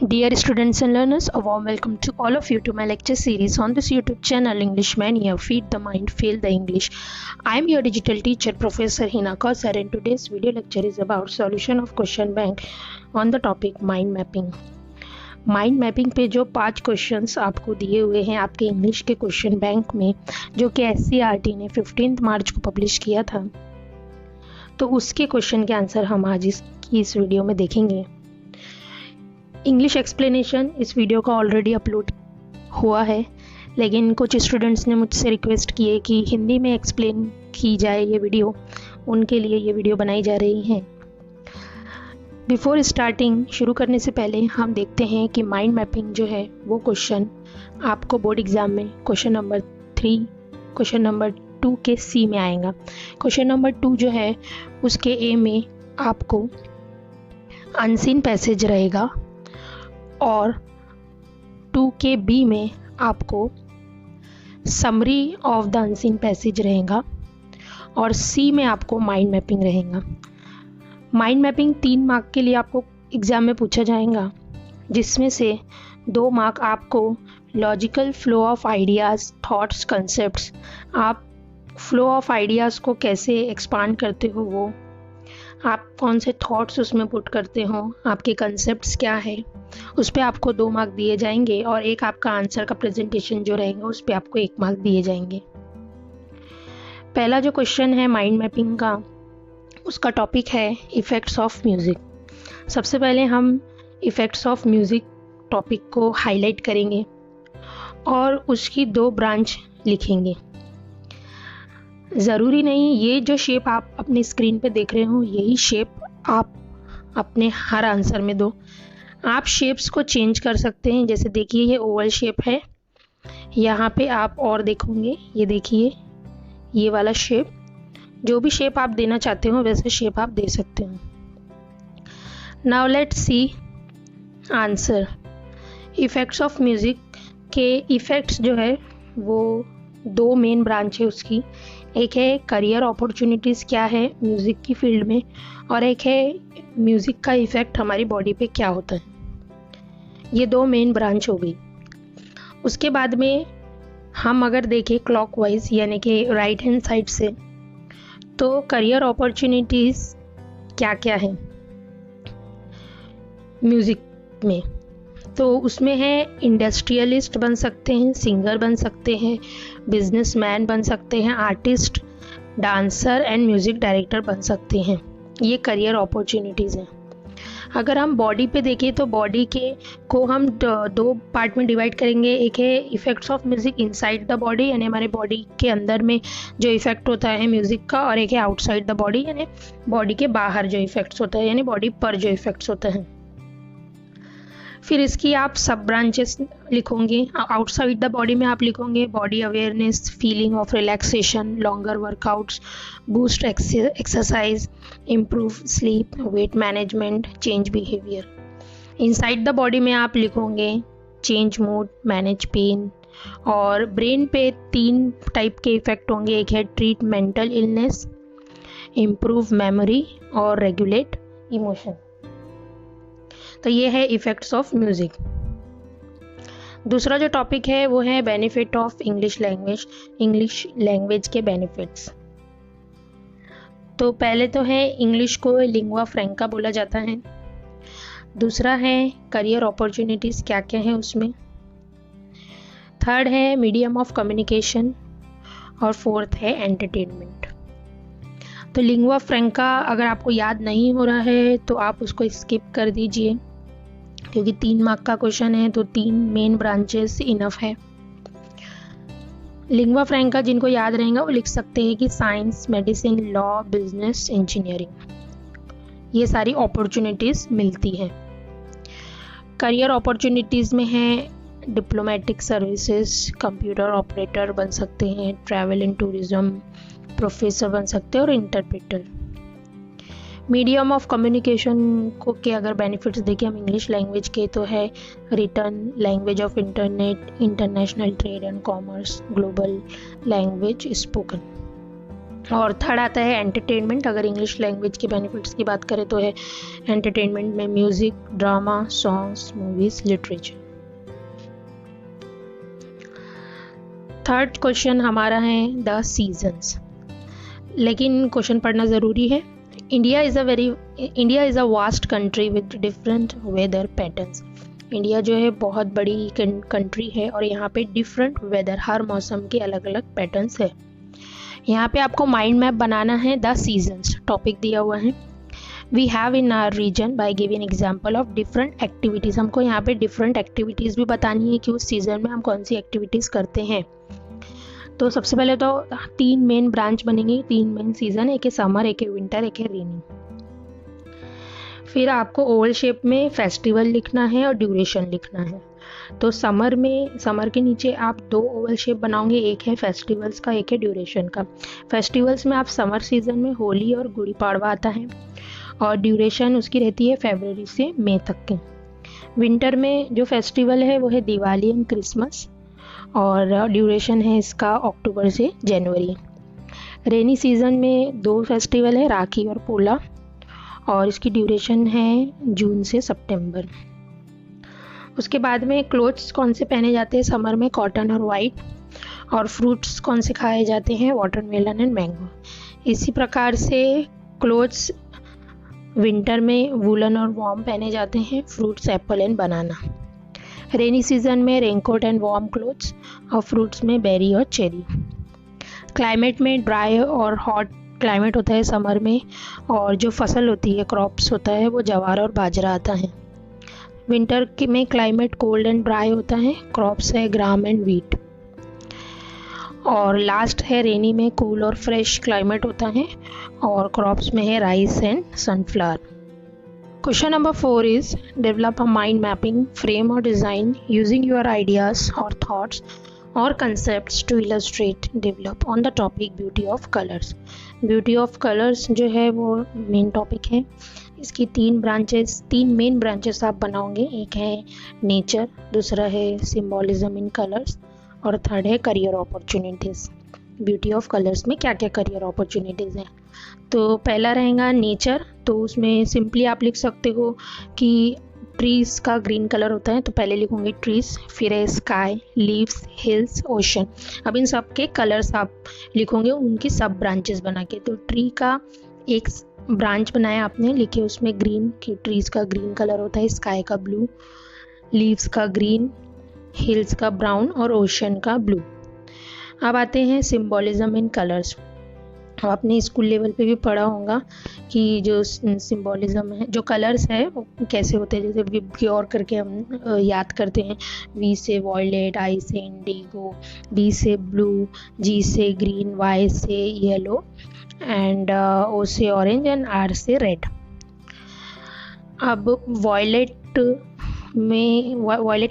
Dear students and learners, a warm welcome to all of you to my lecture series on this YouTube channel English Mania. Feed the mind, feel the English. I am your digital teacher Professor Hina Kausar, and today's video lecture is about solution of question bank on the topic mind mapping. Mind mapping पे जो 5 questions आपको दिए हुए हैं आपके English के question bank में, जो कि SCERT ने 15 मार्च को पब्लिश किया था, तो उसके क्वेश्चन के आंसर हम आज इस वीडियो में देखेंगे। इंग्लिश एक्सप्लेनेशन इस वीडियो का ऑलरेडी अपलोड हुआ है, लेकिन कुछ स्टूडेंट्स ने मुझसे रिक्वेस्ट की है कि हिंदी में एक्सप्लेन की जाए ये वीडियो, उनके लिए ये वीडियो बनाई जा रही है। बिफोर स्टार्टिंग, शुरू करने से पहले हम देखते हैं कि माइंड मैपिंग जो है वो क्वेश्चन आपको बोर्ड एग्ज़ाम में क्वेश्चन नंबर 3, क्वेश्चन नंबर 2 के C में आएगा। क्वेश्चन नंबर 2 जो है उसके A में आपको अनसीन पैसेज रहेगा, और 2 के B में आपको summary of the unseen passage रहेगा, और C में आपको माइंड मैपिंग रहेगा। माइंड मैपिंग 3 मार्क के लिए आपको एग्ज़ाम में पूछा जाएगा, जिसमें से 2 मार्क आपको logical flow of ideas, thoughts, concepts, आप फ्लो ऑफ आइडियाज़ को कैसे एक्सपांड करते हो, वो आप कौन से थॉट्स उसमें पुट करते हो, आपके कंसेप्ट्स क्या है, उस पर आपको 2 मार्क दिए जाएंगे, और एक आपका आंसर का प्रेजेंटेशन जो रहेगा उस पर आपको 1 मार्क दिए जाएंगे। पहला जो क्वेश्चन है माइंड मैपिंग का, उसका टॉपिक है इफ़ेक्ट्स ऑफ म्यूज़िक। सबसे पहले हम इफ़ेक्ट्स ऑफ म्यूज़िक टॉपिक को हाईलाइट करेंगे और उसकी 2 ब्रांच लिखेंगे। ज़रूरी नहीं ये जो शेप आप अपनी स्क्रीन पे देख रहे हो यही शेप आप अपने हर आंसर में दो। आप शेप्स को चेंज कर सकते हैं। जैसे देखिए ये ओवल शेप है, यहाँ पे आप और देखोगे, ये देखिए ये वाला शेप, जो भी शेप आप देना चाहते हो वैसे शेप आप दे सकते हो। Now let's see answer. Effects of music के इफ़ेक्ट्स जो है वो 2 मेन ब्रांच है उसकी। एक है करियर अपॉर्चुनिटीज़ क्या है म्यूज़िक की फील्ड में, और एक है म्यूज़िक का इफ़ेक्ट हमारी बॉडी पे क्या होता है। ये 2 मेन ब्रांच हो गई। उसके बाद में हम अगर देखें क्लॉकवाइज यानी कि राइट हैंड साइड से, तो करियर अपॉर्चुनिटीज़ क्या क्या है म्यूज़िक में, तो उसमें है इंडस्ट्रियलिस्ट बन सकते हैं, सिंगर बन सकते हैं, बिजनेसमैन बन सकते हैं, artist, dancer and music director बन सकते हैं। ये करियर अपॉर्चुनिटीज़ हैं। अगर हम बॉडी पे देखें तो बॉडी के को हम 2 पार्ट में डिवाइड करेंगे। एक है effects of music inside the body, यानी हमारे बॉडी के अंदर में जो इफ़ेक्ट होता है म्यूज़िक का, और एक है आउटसाइड द बॉडी, यानी बॉडी के बाहर जो इफ़ेक्ट्स होता है, यानी बॉडी पर जो इफ़ेक्ट्स होते हैं। फिर इसकी आप सब ब्रांचेस लिखोगे। आउटसाइड द बॉडी में आप लिखोगे body awareness, feeling of relaxation, longer workouts, boost exercise, improve sleep, weight management, change behaviour. Inside the body में आप लिखोगे चेंज मूड, मैनेज पेन, और ब्रेन पे 3 टाइप के इफ़ेक्ट होंगे। एक है treat mental illness, improve memory, और रेगुलेट इमोशन। तो ये है इफ़ेक्ट्स ऑफ म्यूज़िक। दूसरा जो टॉपिक है वो है benefit of English language, English language के बेनिफिट्स। तो पहले तो है इंग्लिश को लिंगुआ फ्रैंका बोला जाता है। दूसरा है करियर अपॉर्चुनिटीज़ क्या क्या है उसमें। थर्ड है मीडियम ऑफ कम्युनिकेशन, और 4th है एंटरटेनमेंट। तो लिंगुआ फ्रैंका अगर आपको याद नहीं हो रहा है तो आप उसको स्किप कर दीजिए, क्योंकि 3 मार्क का क्वेश्चन है, तो 3 मेन ब्रांचेस इनफ है। लिंगुआ फ्रैंका जिनको याद रहेगा वो लिख सकते हैं कि science, medicine, law, business, engineering, ये सारी अपॉर्चुनिटीज़ मिलती हैं। करियर अपॉर्चुनिटीज़ में है डिप्लोमेटिक सर्विसेज, कंप्यूटर ऑपरेटर बन सकते हैं, ट्रैवल एंड टूरिज्म, प्रोफेसर बन सकते हैं, और इंटरप्रेटर। मीडियम ऑफ कम्युनिकेशन को के अगर बेनिफिट्स देखें हम इंग्लिश लैंग्वेज के, तो है written language of internet, international trade and commerce, global language spoken. और थर्ड आता है एंटरटेनमेंट। अगर इंग्लिश लैंग्वेज के बेनिफिट्स की बात करें तो है एंटरटेनमेंट में music, drama, songs, movies, literature. Third question हमारा है द सीजन्स, लेकिन क्वेश्चन पढ़ना ज़रूरी है। India is a vast country with different weather patterns. India जो है बहुत बड़ी कंट्री है और यहाँ पे डिफरेंट वेदर, हर मौसम के अलग अलग पैटर्न्स है। यहाँ पे आपको माइंड मैप बनाना है। द सीजन्स टॉपिक दिया हुआ है। We have in our region by giving example of different activities. हमको यहाँ पे डिफरेंट एक्टिविटीज़ भी बतानी है कि उस सीज़न में हम कौन सी एक्टिविटीज़ करते हैं। तो सबसे पहले तो 3 मेन ब्रांच बनेंगी, 3 मेन सीज़न, एक है समर, एक है विंटर, एक है रेनी। फिर आपको ओवल शेप में फेस्टिवल लिखना है और ड्यूरेशन लिखना है। तो समर के नीचे आप 2 ओवल शेप बनाओगे, एक है फेस्टिवल्स का, एक है ड्यूरेशन का। फेस्टिवल्स में आप समर सीज़न में होली और गुड़ी पाड़वा आता है और ड्यूरेशन उसकी रहती है फरवरी से मई तक की। विंटर में जो फेस्टिवल है वो है दिवाली एंड क्रिसमस और ड्यूरेशन है इसका अक्टूबर से जनवरी। रेनी सीज़न में 2 फेस्टिवल है, राखी और पोला, और इसकी ड्यूरेशन है जून से सितंबर। उसके बाद में क्लोथ्स कौन से पहने जाते हैं समर में, कॉटन और वाइट, और फ्रूट्स कौन से खाए जाते हैं, वाटरमेलन एंड मैंगो। इसी प्रकार से क्लोथ्स विंटर में वूलन और वार्म पहने जाते हैं, fruits Apple and banana. Rainy season में रेनकोट एंड वार्म क्लोथ्स, और फ्रूट्स में बेरी और चेरी। क्लाइमेट में ड्राई और हॉट क्लाइमेट होता है समर में, और जो फसल होती है, क्रॉप्स होता है, वो ज्वार और बाजरा आता है। विंटर में क्लाइमेट कोल्ड एंड ड्राई होता है, क्रॉप्स है ग्राम एंड व्हीट। और लास्ट है रेनी में कूल और फ्रेश क्लाइमेट होता है और क्रॉप्स में है rice and sunflower. Question number 4 is develop a mind mapping frame or design using your ideas or thoughts or concepts to illustrate develop on the topic beauty of colors. Beauty of colors जो है वो main topic है। इसकी 3 main branches आप बनाओगे। एक है nature, दूसरा है सिम्बॉलिज्म इन कलर्स, और थर्ड है career opportunities. Beauty of colours में क्या क्या करियर अपॉर्चुनिटीज़ हैं। तो पहला रहेगा नेचर। तो उसमें सिंपली आप लिख सकते हो कि ट्रीज़ का ग्रीन कलर होता है, तो पहले लिखूंगी ट्रीज़, फिर है स्काई, लीव्स, हिल्स, ओशन। अब इन सब के कलर्स आप लिखोगे उनकी सब ब्रांचेस बना के। तो ट्री का एक ब्रांच बनाया आपने, लिखे उसमें ग्रीन, कि ट्रीज़ का ग्रीन कलर होता है, स्काई का ब्लू, लीव्स का ग्रीन, हिल्स का ब्राउन और ओशन का ब्लू। अब आते हैं सिम्बॉलिज्म इन कलर्स। आपने स्कूल लेवल पे भी पढ़ा होगा कि जो सिम्बॉलिज्म है, जो कलर्स है वो कैसे होते हैं। जैसे विबग्योर करके हम याद करते हैं, वी से वॉयलेट, आई से इंडिगो, बी से ब्लू, जी से ग्रीन, वाई से येलो एंड ओ से ऑरेंज एंड आर से रेड। अब वॉयलेट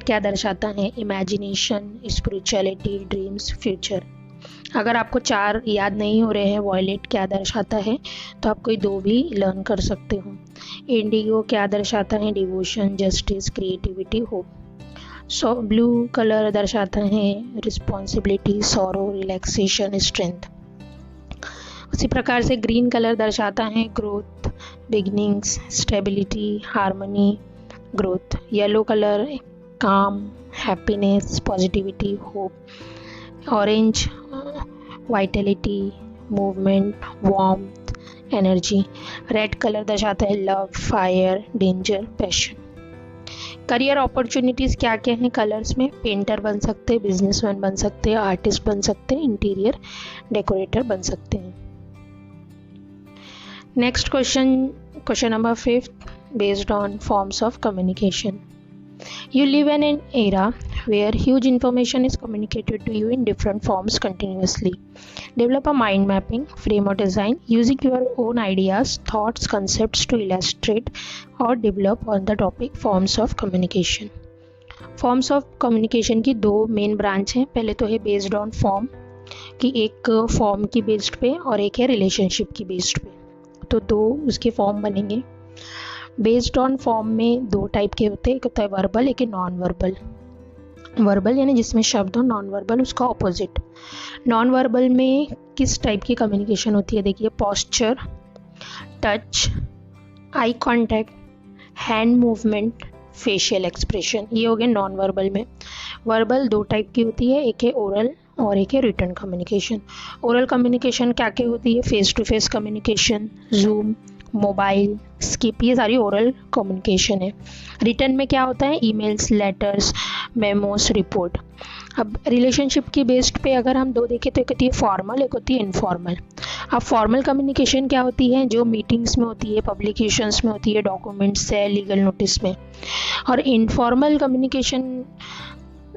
क्या दर्शाता है, इमेजिनेशन, स्पिरिचुअलिटी, ड्रीम्स, फ्यूचर। अगर आपको 4 याद नहीं हो रहे हैं वॉयलेट क्या दर्शाता है, तो आप कोई 2 भी लर्न कर सकते हो। इंडिगो क्या दर्शाता है, डिवोशन, जस्टिस, क्रिएटिविटी, होप। सो ब्लू कलर दर्शाता है रिस्पॉन्सिबिलिटी, सॉरो, रिलैक्सेशन, स्ट्रेंथ। उसी प्रकार से ग्रीन कलर दर्शाता है growth, beginnings, stability, harmony, growth. Yellow colour calm, happiness, positivity, hope. Orange vitality, movement, warmth, energy. Red colour दर्शाता है love, fire, danger, passion. Career opportunities क्या क्या हैं कलर्स में, पेंटर बन सकते हैं, बिजनेसमैन बन सकते हैं, आर्टिस्ट बन सकते हैं, इंटीरियर डेकोरेटर बन सकते हैं। Next question number 5 based on forms of communication. You live in an era where huge information is communicated to you in different forms continuously. Develop a mind mapping frame or design using your own ideas, thoughts, concepts to illustrate or develop on the topic forms of communication. Forms of communication की 2 main branch हैं। पहले तो है based on form, कि एक form की based पे और एक है रिलेशनशिप की बेस्ड पे। तो 2 उसके फॉर्म बनेंगे। बेस्ड ऑन फॉर्म में 2 टाइप के होते हैं, एक होता है वर्बल, एक है नॉन वर्बल। वर्बल यानी जिसमें शब्द हो, नॉन वर्बल उसका ऑपोजिट। नॉन वर्बल में किस टाइप की कम्युनिकेशन होती है, देखिए posture, touch, eye contact, hand movement, facial expression, ये हो गए नॉन वर्बल में। वर्बल दो टाइप की होती है, एक है ओरल और एक है रिटन कम्युनिकेशन। ओरल कम्युनिकेशन क्या क्या होती है, face to face communication, zoom, mobile, Skype, ये सारी ओरल कम्युनिकेशन है। रिटन में क्या होता है, ईमेल्स, लेटर्स, मेमोस, रिपोर्ट। अब रिलेशनशिप की बेस्ड पे अगर हम दो देखें तो एक होती है फॉर्मल, एक होती है इनफॉर्मल। अब फॉर्मल कम्युनिकेशन क्या होती है, जो मीटिंग्स में होती है, पब्लिकेशंस में होती है, डॉक्यूमेंट्स है, लीगल नोटिस में। और इनफॉर्मल कम्युनिकेशन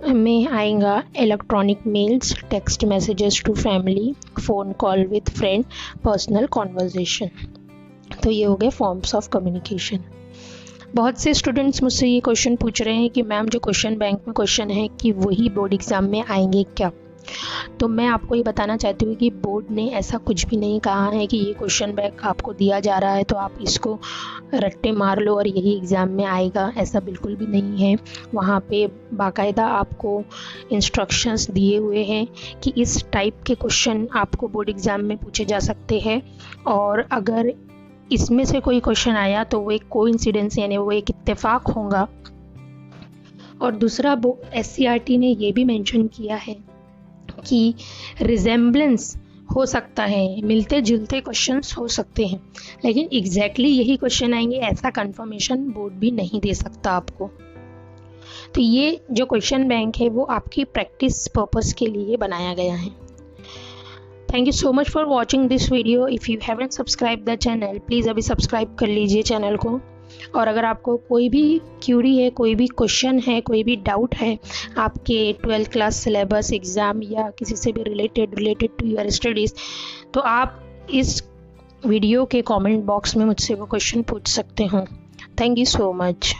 में आएगा electronic mails, text messages to family, phone call with friend, personal conversation. तो ये हो गए फॉर्म्स ऑफ कम्युनिकेशन। बहुत से स्टूडेंट्स मुझसे ये क्वेश्चन पूछ रहे हैं कि मैम जो क्वेश्चन बैंक में क्वेश्चन है कि वही बोर्ड एग्ज़ाम में आएंगे क्या। तो मैं आपको ये बताना चाहती हूँ कि बोर्ड ने ऐसा कुछ भी नहीं कहा है कि ये क्वेश्चन बैंक आपको दिया जा रहा है तो आप इसको रट्टे मार लो और यही एग्ज़ाम में आएगा, ऐसा बिल्कुल भी नहीं है। वहाँ पे बाकायदा आपको इंस्ट्रक्शंस दिए हुए हैं कि इस टाइप के क्वेश्चन आपको बोर्ड एग्ज़ाम में पूछे जा सकते हैं, और अगर इसमें से कोई क्वेश्चन आया तो वो एक कोइंसिडेंस यानी वो एक इत्तेफाक होगा। और दूसरा SCERT ने ये भी मेंशन किया है कि रिजेम्बलेंस हो सकता है, मिलते जुलते क्वेश्चंस हो सकते हैं, लेकिन एग्जैक्टली यही क्वेश्चन आएंगे ऐसा कंफर्मेशन बोर्ड भी नहीं दे सकता आपको। तो ये जो क्वेश्चन बैंक है वो आपकी प्रैक्टिस पर्पस के लिए बनाया गया है। Thank you so much for watching this video. If you haven't subscribe the channel, please अभी सब्सक्राइब कर लीजिए चैनल को। और अगर आपको कोई भी क्यूरी है, कोई भी क्वेश्चन है, कोई भी डाउट है आपके 12th क्लास सिलेबस, एग्ज़ाम या किसी से भी रिलेटेड टू योर स्टडीज़, तो आप इस वीडियो के कमेंट बॉक्स में मुझसे वो क्वेश्चन पूछ सकते हो। Thank you so much.